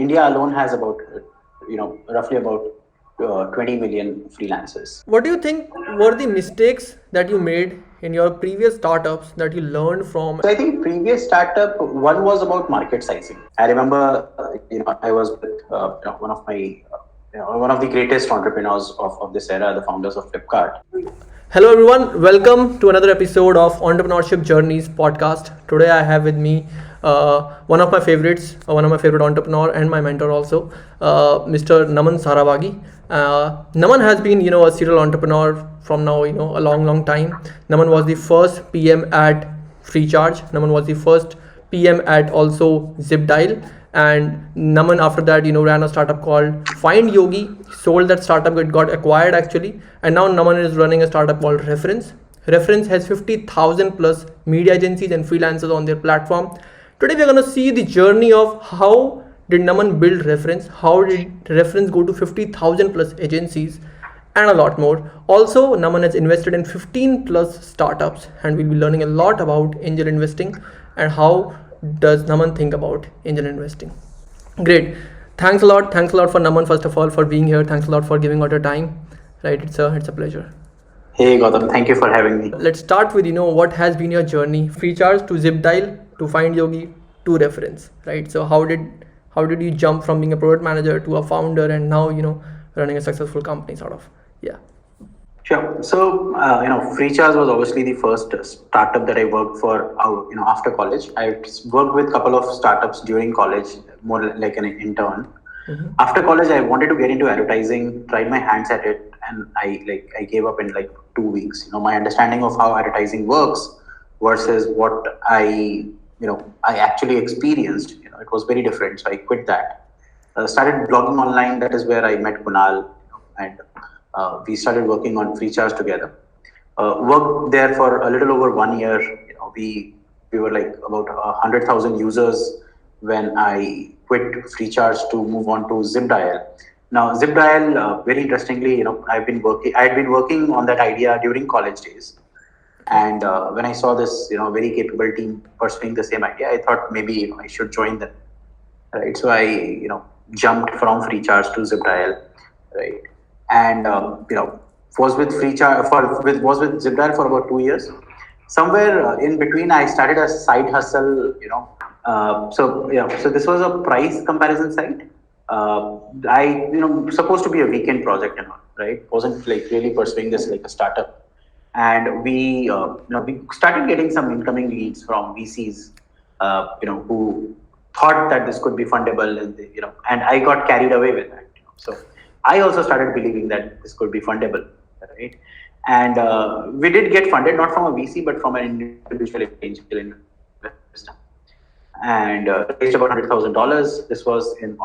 India alone has about, roughly about 20 million freelancers. What do you think were the mistakes that you made in your previous startups that you learned from? So I think previous startup one was about market sizing. I remember, I was with one of the greatest entrepreneurs of this era, the founders of Flipkart. Hello, everyone. Welcome to another episode of Entrepreneurship Journeys podcast. Today, I have with me one of my favorites, one of my favorite entrepreneur, and my mentor also, Mr. Naman Sarawagi. Naman has been, a serial entrepreneur from now, a long, long time. Naman was the first PM at FreeCharge. Naman was the first PM at also Zipdial. And Naman after that, ran a startup called Find Yogi, sold that startup, it got acquired actually, and now Naman is running a startup called Refrens. Refrens has 50,000 plus media agencies and freelancers on their platform. Today we're going to see the journey of how did Naman build Refrens, how did Refrens go to 50,000 plus agencies, and a lot more. Also, Naman has invested in 15 plus startups, and we'll be learning a lot about angel investing and how does Naman think about angel investing. Great. Thanks a lot. Thanks a lot for Naman, first of all, for being here. Thanks a lot for giving out your time. Right. It's a pleasure. Hey Gautam, thank you for having me. Let's start with, what has been your journey? FreeCharge to Zipdial to Find Yogi to Reference. Right. So how did you jump from being a product manager to a founder and now, running a successful company sort of? Yeah. Sure. So, FreeCharge was obviously the first startup that I worked for, after college. I worked with a couple of startups during college, more like an intern. Mm-hmm. After college, I wanted to get into advertising, tried my hands at it, and I gave up in like 2 weeks. My understanding of how advertising works versus what I actually experienced, it was very different. So I quit that. Started blogging online. That is where I met Kunal, and we started working on FreeCharge together. Worked there for a little over 1 year. We were like about 100,000 users when I quit FreeCharge to move on to Zipdial. Now Zipdial, very interestingly, I had been working on that idea during college days. And when I saw this, very capable team pursuing the same idea, I thought maybe I should join them. Right. So I, jumped from FreeCharge to Zipdial. Right. And was with was with Zipdial for about 2 years. Somewhere in between, I started a side hustle. So this was a price comparison site. Supposed to be a weekend project and all, right? Wasn't like really pursuing this like a startup. And we started getting some incoming leads from VCs, who thought that this could be fundable, and I got carried away with that. So I also started believing that this could be fundable, right? And we did get funded, not from a VC, but from an individual angel investor, and raised about $100,000. This was in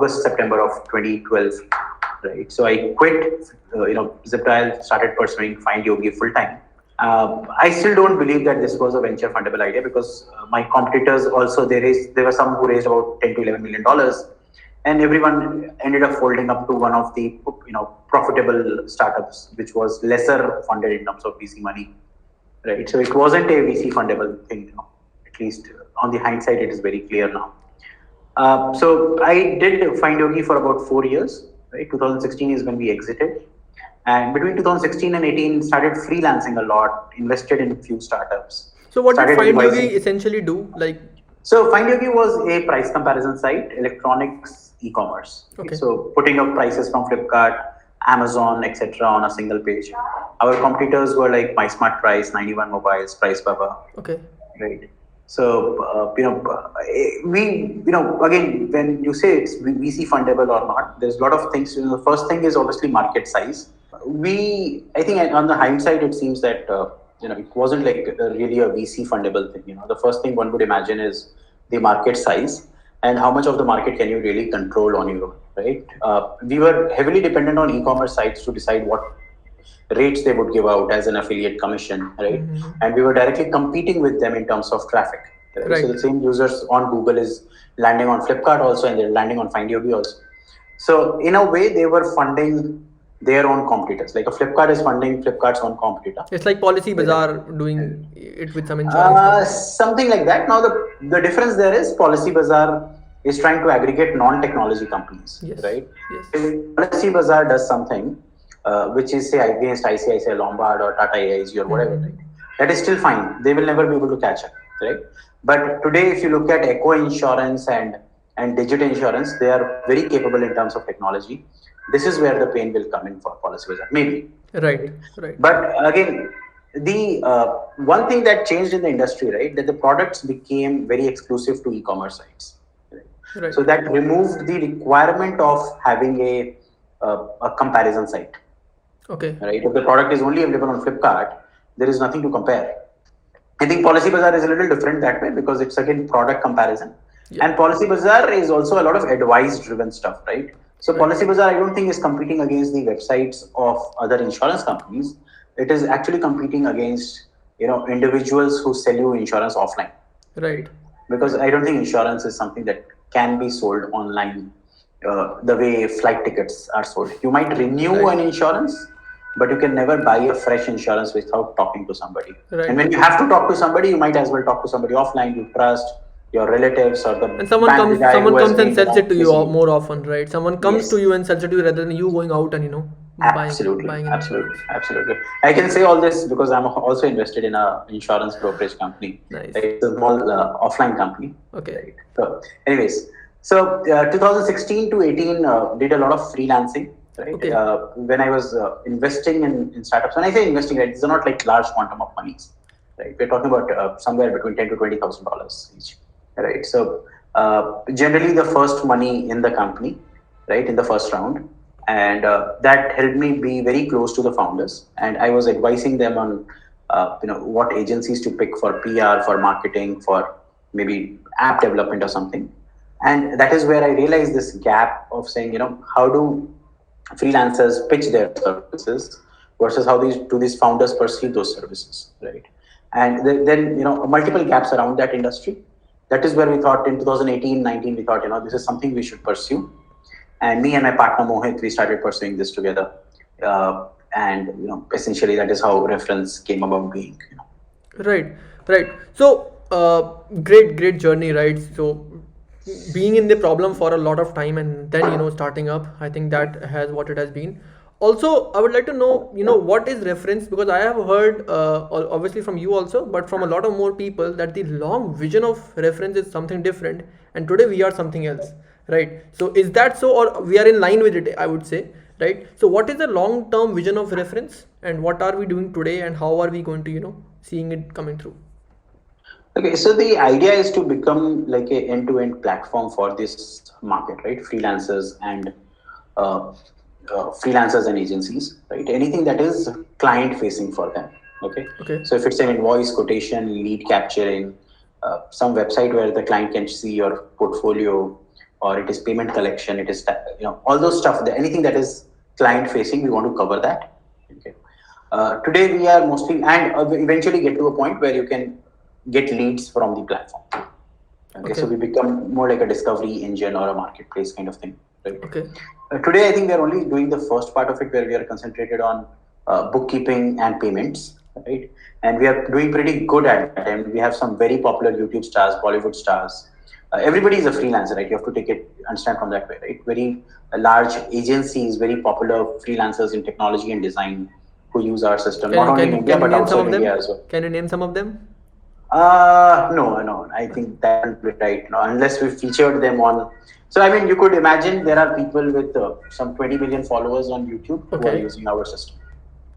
September of 2012, right? So I quit, Zipdial, started pursuing Find Yogi full time. I still don't believe that this was a venture fundable idea because my competitors also there were some who raised about $10 to $11 million. And everyone ended up folding up to one of the profitable startups, which was lesser funded in terms of VC money, right? So it wasn't a VC fundable thing, at least on the hindsight, it is very clear now. So I did Find Yogi for about 4 years, right? 2016 is when we exited. And between 2016 and 18, started freelancing a lot, invested in a few startups. So what did Find Yogi essentially do? So Find Yogi was a price comparison site, electronics e-commerce. Okay. So putting up prices from Flipkart, Amazon, etc. on a single page. Our competitors were like My Smart Price, 91 Mobiles, Price Baba. Okay. Right. So again, when you say it's VC fundable or not, there's a lot of things. The first thing is obviously market size. I think on the hindsight, it seems that it wasn't like really a VC fundable thing. The first thing one would imagine is the market size and how much of the market can you really control on your own, right? We were heavily dependent on e-commerce sites to decide what rates they would give out as an affiliate commission, right? Mm-hmm. And we were directly competing with them in terms of traffic. Right? So the same users on Google is landing on Flipkart also, and they're landing on Find Yogi also. So in a way, they were funding their own competitors. Like a Flipkart is funding Flipkart's own competitor. It's like Policy Bazaar doing it with some insurance. Something like that. Now the difference there is Policy Bazaar is trying to aggregate non-technology companies, Yes. right? Yes. If Policy Bazaar does something, which is say against ICICI Lombard or Tata AIG or whatever, right? That is still fine. They will never be able to catch up, right? But today, if you look at Echo Insurance and Digit Insurance, they are very capable in terms of technology. This is where the pain will come in for Policy Bazaar, maybe. Right. Right. But again, the one thing that changed in the industry, right, that the products became very exclusive to e-commerce sites. Right? Right. So that removed the requirement of having a comparison site. Okay. Right? If the product is only available on Flipkart, there is nothing to compare. I think Policy Bazaar is a little different that way because it's again product comparison. Yeah. And Policy Bazaar is also a lot of advice driven stuff, right? So Right. Policy Bazaar, I don't think is competing against the websites of other insurance companies. It is actually competing against individuals who sell you insurance offline. Right. Because I don't think insurance is something that can be sold online the way flight tickets are sold. You might renew Right. an insurance, but you can never buy a fresh insurance without talking to somebody. Right. And when you have to talk to somebody, you might as well talk to somebody offline you trust, your relatives or the And someone bank comes, guy someone who has comes and been sells it to you around more often, right? Someone comes Yes. to you and sells it to you rather than you going out and Absolutely, buying an absolutely, insurance. absolutely. I can say all this because I'm also invested in a insurance brokerage company. Nice. It's a small offline company. Okay. Right. So, anyways, 2016 to 18 did a lot of freelancing. Right. Okay. When I was investing in startups, when I say investing, right, these are not like large quantum of monies. Right. We're talking about somewhere between $10,000 to $20,000 each. Right. So generally the first money in the company, right, in the first round. And that helped me be very close to the founders, and I was advising them on what agencies to pick for PR, for marketing, for maybe app development or something. And that is where I realized this gap of saying, how do freelancers pitch their services versus how these founders perceive those services, right? And then multiple gaps around that industry. That is where we thought in 2018-19 we thought this is something we should pursue. And me and my partner Mohit, we started pursuing this together, and essentially that is how Refrens came about being. Right. Right. So great journey, right? So being in the problem for a lot of time and then starting up, I think that has what it has been. Also, I would like to know what is Refrens, because I have heard obviously from you also, but from a lot of more people, that the long vision of Refrens is something different, and today we are something else. Right. So is that so, or we are in line with it, I would say, right? So what is the long-term vision of Refrens, and what are we doing today, and how are we going to, seeing it coming through? Okay, so the idea is to become like a end-to-end platform for this market, right? Freelancers and agencies, right? Anything that is client-facing for them. Okay. Okay. So if it's an invoice, quotation, lead capturing, some website where the client can see your portfolio, or it is payment collection, it is all those stuff. Anything that is client facing, we want to cover that. Okay. Today we are mostly, and eventually get to a point where you can get leads from the platform. Okay. So we become more like a discovery engine or a marketplace kind of thing. Right. Okay. Today I think we are only doing the first part of it, where we are concentrated on bookkeeping and payments. Right. And we are doing pretty good at that. And we have some very popular YouTube stars, Bollywood stars. Everybody is a freelancer, right? You have to understand from that way, right? Very large agencies, very popular freelancers in technology and design who use our system, not only in India, but outside India as well. Can you name some of them? No. I think that won't be right. No, unless we featured them on. So, I mean, you could imagine there are people with some 20 million followers on YouTube who are using our system.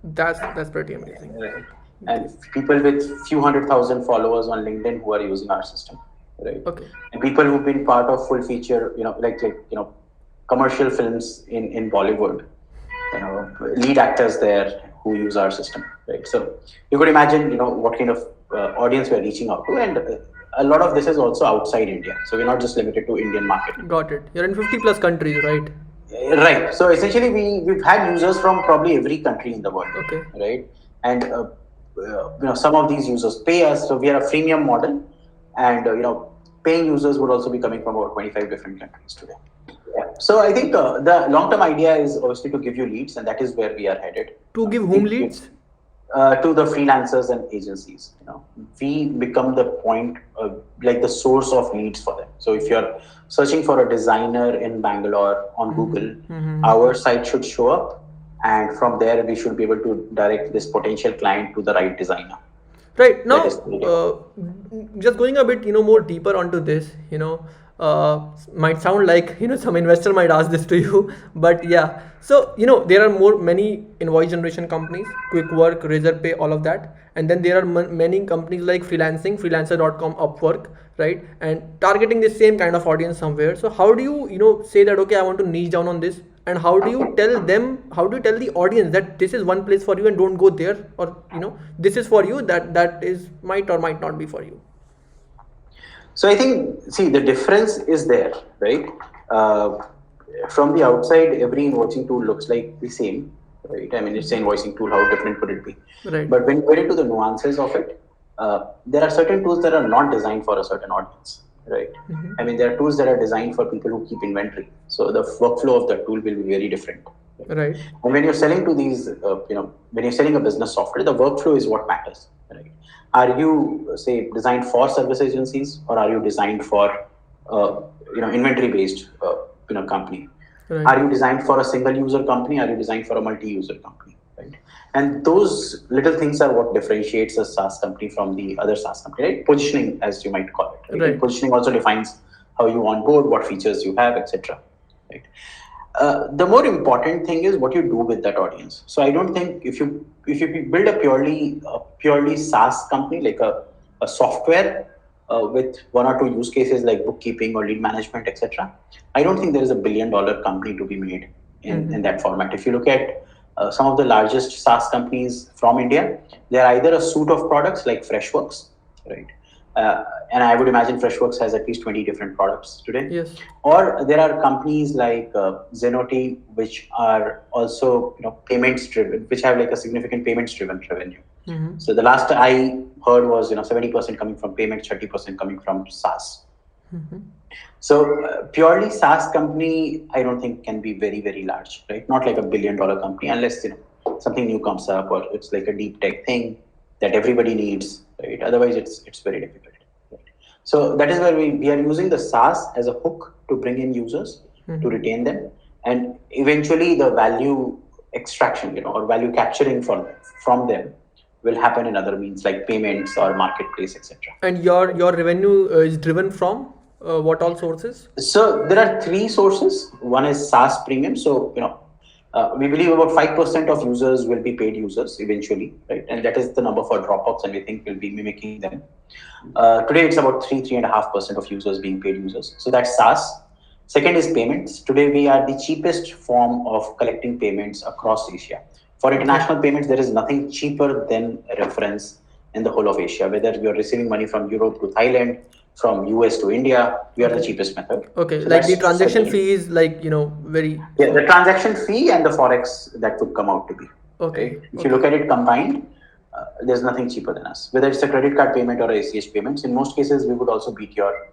That's pretty amazing. Right. And people with few 100,000 followers on LinkedIn who are using our system. Right. Okay. And people who've been part of full feature, like commercial films in Bollywood, lead actors there who use our system, right? So you could imagine, what kind of audience we're reaching out to, and a lot of this is also outside India. So we're not just limited to Indian market. Got it. You're in 50 plus countries, right? Right. So essentially, we've had users from probably every country in the world. Okay. Right. And some of these users pay us, so we are a freemium model. And, paying users would also be coming from about 25 different countries today. Yeah. So I think the long-term idea is obviously to give you leads, and that is where we are headed. To give whom leads? to the freelancers and agencies. We become the point, like the source of leads for them. So if you're searching for a designer in Bangalore on Google, our site should show up, and from there we should be able to direct this potential client to the right designer. Right That now, is the idea. just going a bit, more deeper onto this, might sound like, some investor might ask this to you, but yeah. So, there are many invoice generation companies, Quick Work, Razorpay, all of that. And then there are many companies like freelancing, freelancer.com, Upwork, right? And targeting the same kind of audience somewhere. So how do you, say that, okay, I want to niche down on this? And how do you tell the audience that this is one place for you and don't go there, or this is for you, that is might or might not be for you? So I think, see, the difference is there, right? From the outside, every invoicing tool looks like the same, right? I mean, it's an invoicing tool, how different could it be? Right. But when you get into the nuances of it, there are certain tools that are not designed for a certain audience, right? I mean, there are tools that are designed for people who keep inventory. So the workflow of the tool will be very different. Right. And when you're selling to these, when you're selling a business software, the workflow is what matters, right? Are you, say, designed for service agencies, or are you designed for, inventory-based, company? Right. Are you designed for a single user company? Are you designed for a multi-user company? Right? And those little things are what differentiates a SaaS company from the other SaaS company, right? Positioning, as you might call it. Right? Right. And positioning also defines how you onboard, what features you have, etc. Right? The more important thing is what you do with that audience. So I don't think if you build a purely SaaS company, like a software with one or two use cases like bookkeeping or lead management, etc., I don't think there is $1 billion company to be made in that format. If you look at some of the largest SaaS companies from India, they are either a suite of products like Freshworks, right? And I would imagine Freshworks has at least 20 different products today. Yes. Or there are companies like Zenoti, which are also payments driven, which have like a significant payments driven revenue. So the last I heard was 70% coming from payments, 30% coming from SaaS. So purely SaaS company, I don't think can be very, very large, right? Not like $1 billion company, unless something new comes up, or it's like a deep tech thing that everybody needs, right? Otherwise, it's very difficult. Right? So that is where we are using the SaaS as a hook to bring in users, to retain them, and eventually the value extraction, or value capturing from them will happen in other means like payments or marketplace, etc. And your revenue is driven from what all sources? So there are three sources. One is SaaS premium. So we believe about 5% of users will be paid users eventually, right? And that is the number for Dropbox, and we think we'll be mimicking them. Today it's about 3.5% of users being paid users. So that's SaaS. Second is payments. Today we are the cheapest form of collecting payments across Asia. For international payments, there is nothing cheaper than Refrens in the whole of Asia. Whether you're receiving money from Europe to Thailand, from US to India, we are the cheapest method. Okay, So like the that's transaction second. fee is like very. Yeah, the transaction fee and the forex that would come out to be. Okay. Right? If you look at it combined, there's nothing cheaper than us. Whether it's a credit card payment or ACH payments, in most cases we would also beat your,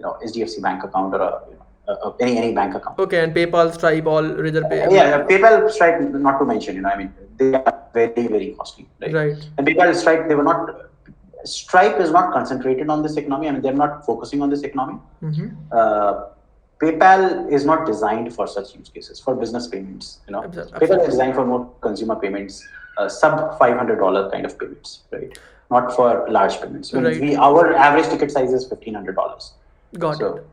HDFC bank account or any bank account. Okay, and PayPal, Stripe, all Razorpay. Yeah, PayPal, Stripe, not to mention, they are very, very costly, right? Right. And PayPal, Stripe, Stripe is not concentrated on this economy. I mean, they're not focusing on this economy. PayPal is not designed for such use cases, for business payments. Absolutely. PayPal is designed for more consumer payments, sub $500 kind of payments, right? Not for large payments. Right. Our average ticket size is $1,500. Got it.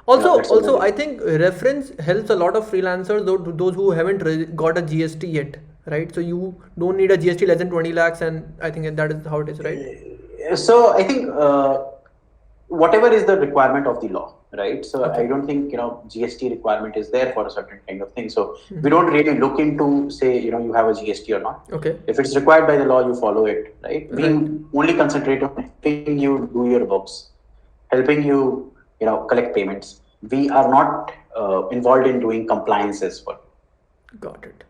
Also, I think Refrens helps a lot of freelancers, those who haven't got a GST yet, right? So you don't need a GST less than 20 lakhs, and I think that is how it is, right? So I think whatever is the requirement of the law, right? So I don't think GST requirement is there for a certain kind of thing. So we don't really look into say you have a GST or not. Okay. If it's required by the law, you follow it, right? We only concentrate on helping you do your books, helping you collect payments. We are not involved in doing compliances for. Got it.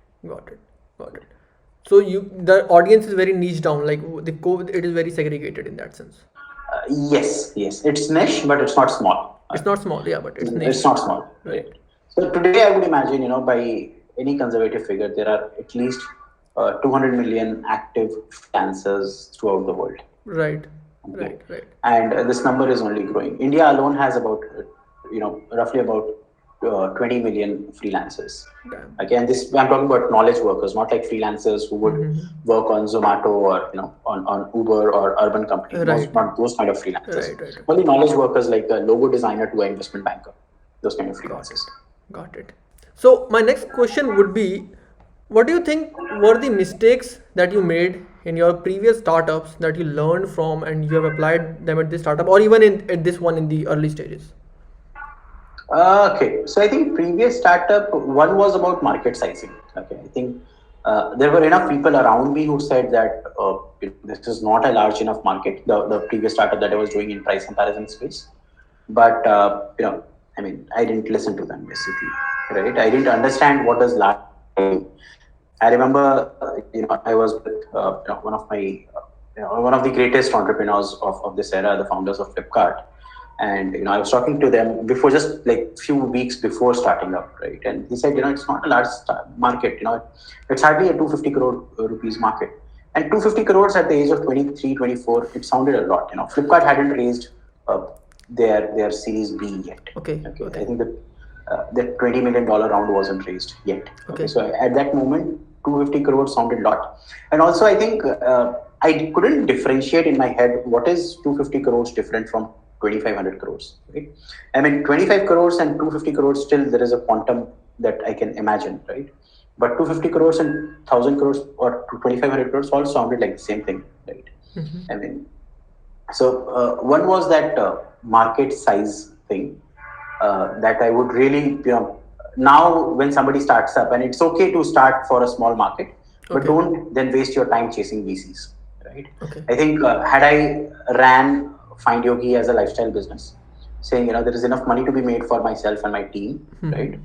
So the audience is very niche down, like it is very segregated in that sense. Yes, it's niche, but it's not small. It's not small, yeah, but it's niche. It's not small, right? So today I would imagine, by any conservative figure, there are at least 200 million active freelancers throughout the world. Right. Okay. Right. And this number is only growing. India alone has about, roughly about 20 million freelancers. Damn. Again, this I'm talking about knowledge workers, not like freelancers who would work on Zomato or on Uber or urban company. Right. Not those kind of freelancers. Right. Only knowledge workers like a logo designer to an investment banker. Those kind of freelancers. Got it. So my next question would be, what do you think were the mistakes that you made in your previous startups that you learned from and you have applied them at this startup or even at this one in the early stages? Okay, so I think previous startup one was about market sizing. Okay, I think there were enough people around me who said that this is not a large enough market. The previous startup that I was doing in price comparison space, but I didn't listen to them basically, right? I didn't understand what is large. I remember, I was with one of my one of the greatest entrepreneurs of this era, the founders of Flipkart. And I was talking to them before, just like few weeks before starting up, right? And he said, it's not a large market. It's hardly a 250 crore rupees market. And 250 crores at the age of 23, 24, it sounded a lot. Flipkart hadn't raised their Series B yet. Okay. I think the $20 million round wasn't raised yet. Okay. So at that moment, 250 crores sounded a lot. And also, I think I couldn't differentiate in my head what is 250 crores different from 2,500 crores, right? 25 crores and 250 crores, still there is a quantum that I can imagine, right? But 250 crores and 1,000 crores or 2,500 crores all sounded like the same thing, right? So one was that market size thing that I would really, now when somebody starts up, and it's okay to start for a small market, but don't then waste your time chasing VCs, right? I think had I ran Find Yogi as a lifestyle business, saying there is enough money to be made for myself and my team, right?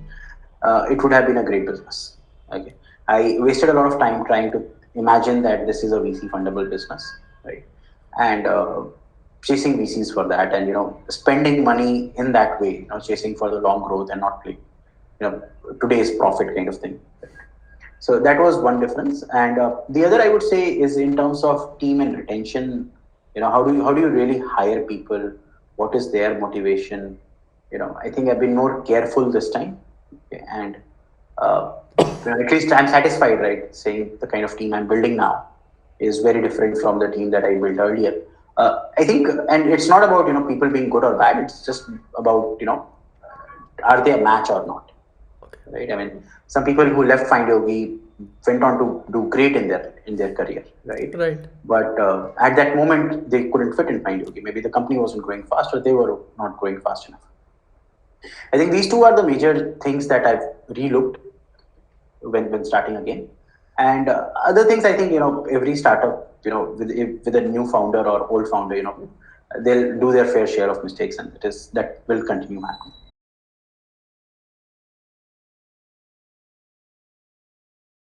It would have been a great business. Okay, I wasted a lot of time trying to imagine that this is a VC fundable business, right? And chasing VCs for that, and spending money in that way, chasing for the long growth and not like today's profit kind of thing. So that was one difference, and the other I would say is in terms of team and retention. How do you really hire people? What is their motivation? I think I've been more careful this time, and at least I'm satisfied, right? Saying the kind of team I'm building now is very different from the team that I built earlier. I think, and it's not about people being good or bad. It's just about are they a match or not, right? Some people who left Find Yogi went on to do great in their career, right? Right. But at that moment, they couldn't fit in Find Yogi. Maybe the company wasn't growing fast, or they were not growing fast enough. I think these two are the major things that I've relooked when starting again. And other things, I think every startup, with a new founder or old founder, they'll do their fair share of mistakes, and that will continue happening.